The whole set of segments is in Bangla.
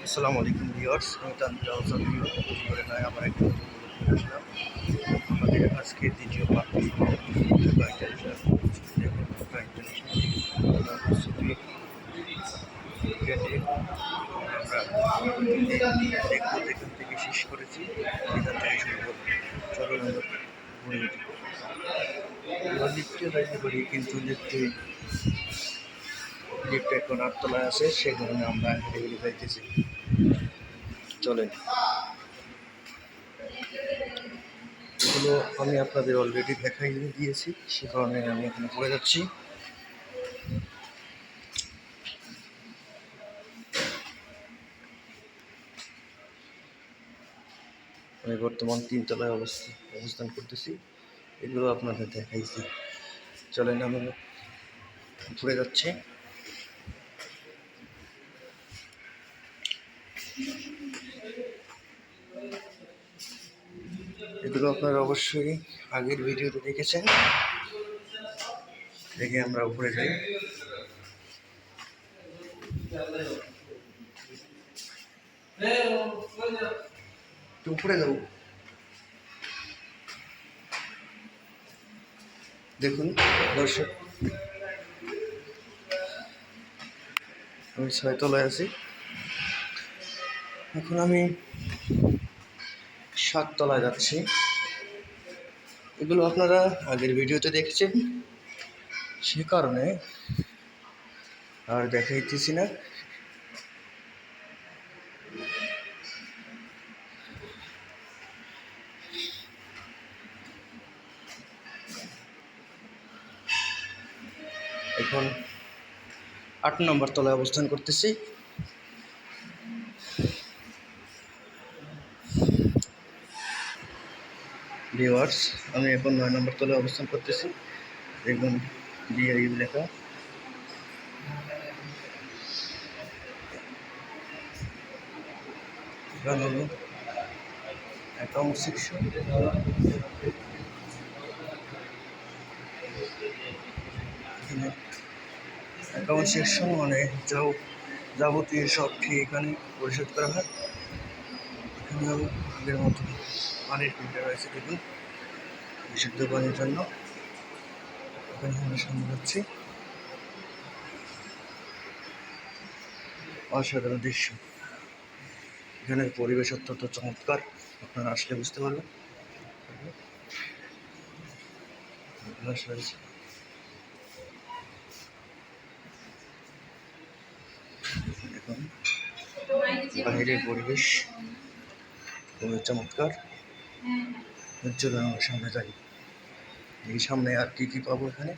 আসসালামু আলাইকুম ভিউয়ার্স, আমি তানভীর আহসান করে নয় আমার একটা নতুন আসলাম। আমাদের আজকে দ্বিতীয় পার্ট ঢাকা ইন্টারন্যাশনাল ক্রিকেটে আমরা দেখবো যেখান থেকে শেষ করেছি সেখান থেকে শুরু করবো। চলো আমরা ঘুরে উঠি। আমরা লিফটে যাইতে পারি, কিন্তু লিফট এখন আটতলায় আছে, সে কারণে আমরা হেঁটে হেঁটে যাইতেছি। চলেন, এগুলো আমি আপনাদের অলরেডি দেখাই দিয়েছি, সে কারণে আমি এখানে পড়ে যাচ্ছি। আমি বর্তমান তিনতলায় অবস্থান করতেছি, এগুলো আপনাদের দেখাইছি। চলেন আমি ঘুরে যাচ্ছি। এগুলো আপনারা অবশ্যই আগের ভিডিওতে দেখেছেন। দেখে আমরা উপরে যাই। উপরে যাবো, দেখুন দর্শক, আমি 6 তলায় আছি, এখন আমি 7 তলায় যাচ্ছি। এগুলো আপনারা আগের ভিডিওতে দেখেছেন, সে কারণে আর দেখাইতেছি না। এখন 8 নম্বর তলায় অবস্থান করতেছি। ভিউয়ার্স, আমি এখন 9 নম্বর তলায় অবস্থান করতেছি। দেখুন ডিআই লেখা। এখানে হলো অ্যাকাউন্ট সেকশন। অ্যাকাউন্ট সেকশন মানে যাবতীয় সব ফি এখানে পরিশোধ করা হয়। এখানে আগের মতো পানির ফিল্টার রয়েছে, দেখুন বিশুদ্ধ পানির জন্য। এখানে আমরা সামনে যাচ্ছি, অসাধারণ দৃশ্য। এখানের পরিবেশ অত্যন্ত চমৎকার, আপনারা আসলে বুঝতে পারবেন। এখন বাইরের পরিবেশ খুবই চমৎকার। চলুন আমরা সামনে যাই। এই সামনে আর কি পাবো এখানে,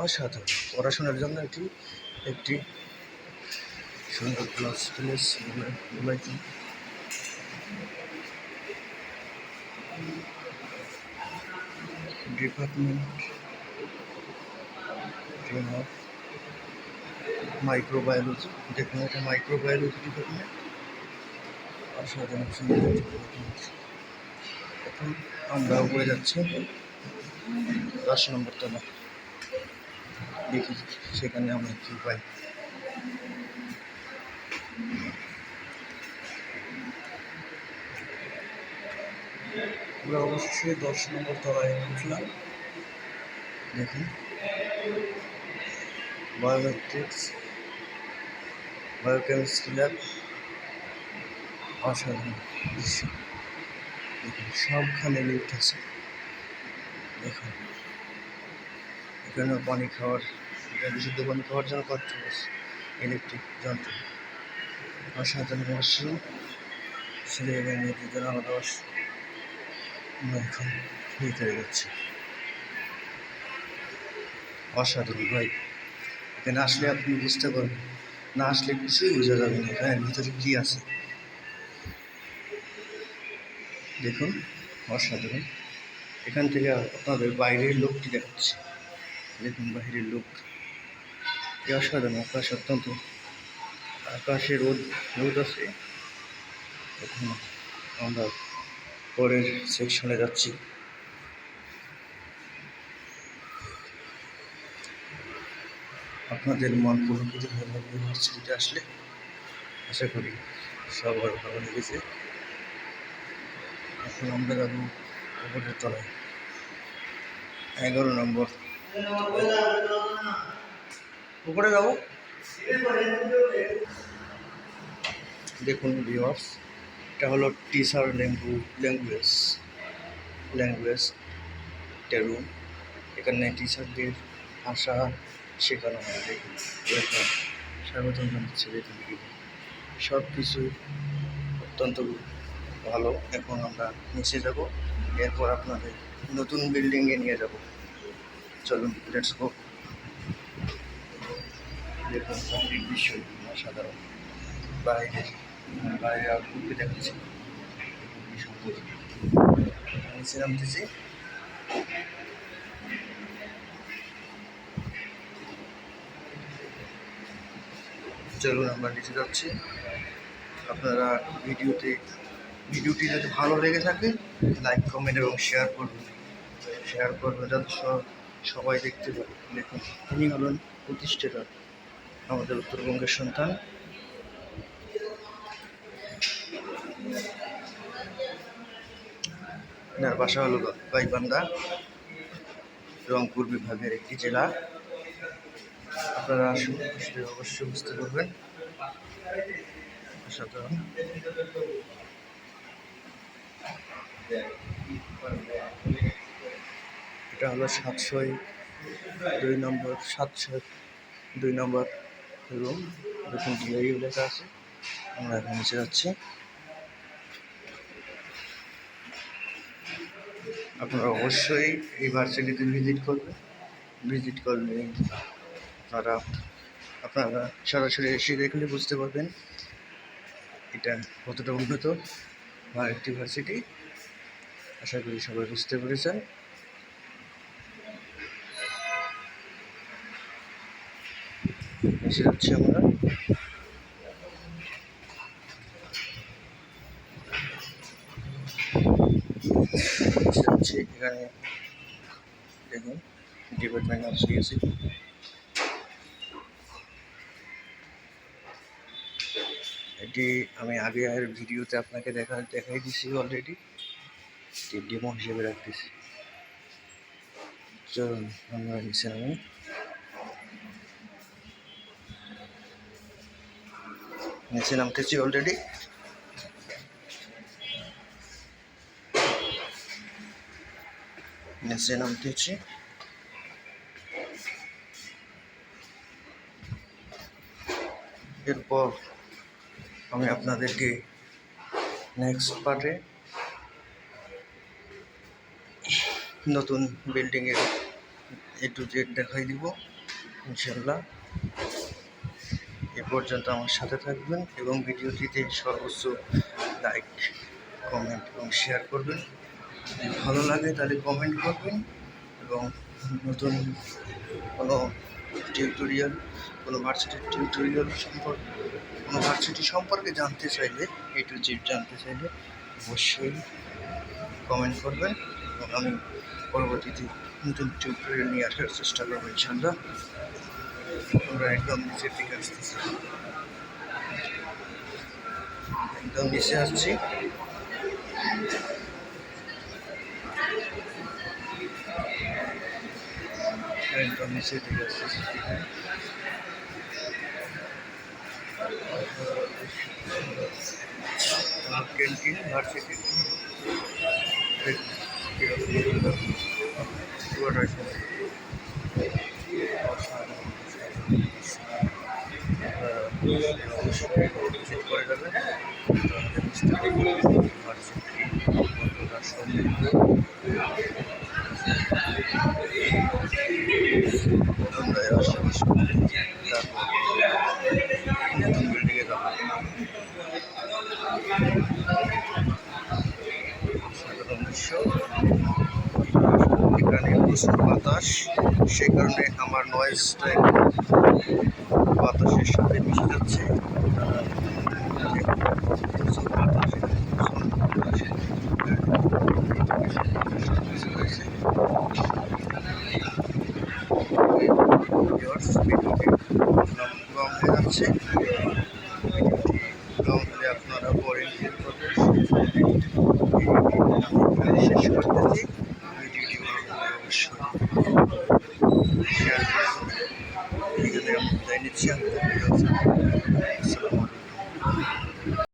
অসাধারণ পড়াশোনার জন্য একটি সুন্দর class place department of microbiology. দেখুন, এটা মাইক্রোবায়োলজি ডিপার্টমেন্ট, অসাধারণ সুন্দর। এখন আমরা উপরে যাচ্ছি 10 নম্বর তলা, দেখি সেখানে আমরা কি পাই। আমরা অবশ্যই 10 নম্বর তলায় উঠলাম। দেখুন বায়োমেট্রিক্স, বায়োকেমিস্ট্রি ল্যাব, অসাধারণ দৃশ্য। দেখুন সবখানে লিফট আছে। দেখুন এখানে পানি খাওয়ার, বিশুদ্ধ পানি খাওয়ার জন্য পাত্র আছে, ইলেকট্রিক যন্ত্র, অসাধারণ ওয়াশরুম, ছেলে এবং মেয়েদের জন্য আলাদা ওয়াশরুম। আমরা এখন ভিতরে যাচ্ছি। অসাধারণ ভাই, এখানে আসলে আপনি বুঝতে পারবেন, না আসলে কিছুই বোঝা যাবে না এখানে ভিতরে কী আছে। দেখুন অসাধারণ। এখান থেকে আপনাদের বাইরের লোকটি দেখাচ্ছে। দেখুন বাইরের লোক, কি অসাধারণ। আকাশ অত্যন্ত, আকাশে রোদ আছে। এখন আমরা পরের সেকশনে যাচ্ছি। আপনাদের মন পুলকিত হয়ে যাবে ইউনিভার্সিটিতে আসলে। আশা করি সবার ভালো লেগেছে। এখন আমরা যাবো উপরের তলায় 11 নম্বর উপরে যাবো। দেখুন ভিউয়ার্স, এটা হলো টিচার ল্যাঙ্গুয়েজ রুম। এখানে টিচারদের ভাষা শেখানো হয়। দেখুন এরকম স্বাগতম জানাচ্ছি। দেখুন সব কিছু অত্যন্ত ভালো। এখন আমরা নিচে যাব, এরপর আপনাদের নতুন বিল্ডিংয়ে নিয়ে যাব। চলুন লেটস গো। দেখুন প্রাকৃতিক দৃশ্য অসাধারণ। বাইরে আর ঘুরতে দেখাচ্ছি কি সুন্দর। নিচে নামতেছি। চলুন আমরা নিচে যাচ্ছি। আপনারা ভিডিওটি যদি ভালো লেগে থাকে লাইক কমেন্ট এবং শেয়ার করবেন যাতে সবাই দেখতে পারে। দেখুন তিনি হলেন প্রতিষ্ঠাতা, আমাদের উত্তরবঙ্গের সন্তান। এনার বাসা হলো গাইবান্ধা, রংপুর বিভাগের একটি জেলা। আপনারা আসুন, অবশ্যই বুঝতে পারবেন। অসাধারণ। এটা হলো 702 নম্বর রুম। দেখুন ডিআইইউ লেখা আছে। আমরা এখন নিচে যাচ্ছি। আপনারা অবশ্যই এই ভার্সিটিতে ভিজিট করলে আপনারা সরাসরি এসে দেখলে বুঝতে পারবেন এটা কতটা উন্নত একটি ভার্সিটি। আশা করি সবাই বুঝতে পেরেছেন। এসে যাচ্ছি আমরা। এখানে দেখুন ডিপার্টমেন্ট অফ সিএসি। এটি আমি আগে আর ভিডিওতে আপনাকে দেখাই দিছি অলরেডি। ডেমো হিসেবে রাখতেছি। চলুন আমরা নিচে নামি। নিচে নামতেছি অলরেডি। নিচে নামতেছি। এরপর আমি আপনাদেরকে নেক্সট পার্টে নতুন বিল্ডিংয়ের A to Z দেখাই দিব ইনশাল্লাহ। এ পর্যন্ত আমার সাথে থাকবেন এবং ভিডিওটিতে সর্বোচ্চ লাইক কমেন্ট এবং শেয়ার করবেন। যদি ভালো লাগে তাহলে কমেন্ট করবেন এবং নতুন কোনো ভার্সিটি সম্পর্কে জানতে চাইলে A to Z জানতে চাইলে অবশ্যই কমেন্ট করবেন এবং আমি পরবর্তীতে নতুন টিউটোরিয়াল নিয়ে আসার চেষ্টা করবো ইনশাল্লাহ। আমরা একদম নিচের দিকে আসতেছি, একদম নিচে আসছি। একদম নিচের দিকে আসতেছি। ক্যান্টিন ভার্সিটি অবশ্যই ভিজিট করে যাবেন। বিল্ডিংয়ে যাবো। সাধারণ দৃশ্য, এখানে প্রচুর বাতাস, সেই কারণে আমার নয়েজটা বাতাসের সাথে মিশে যাচ্ছে। প্রচুর বাতাস ভিডিওটি আছে। তাহলে আপনারা পরে শেষ করতেছি। ভিডিওটি ভালো লাগলে অবশ্যই শেয়ার করে দেবেন। এখানে আমি বিদায় নিচ্ছি।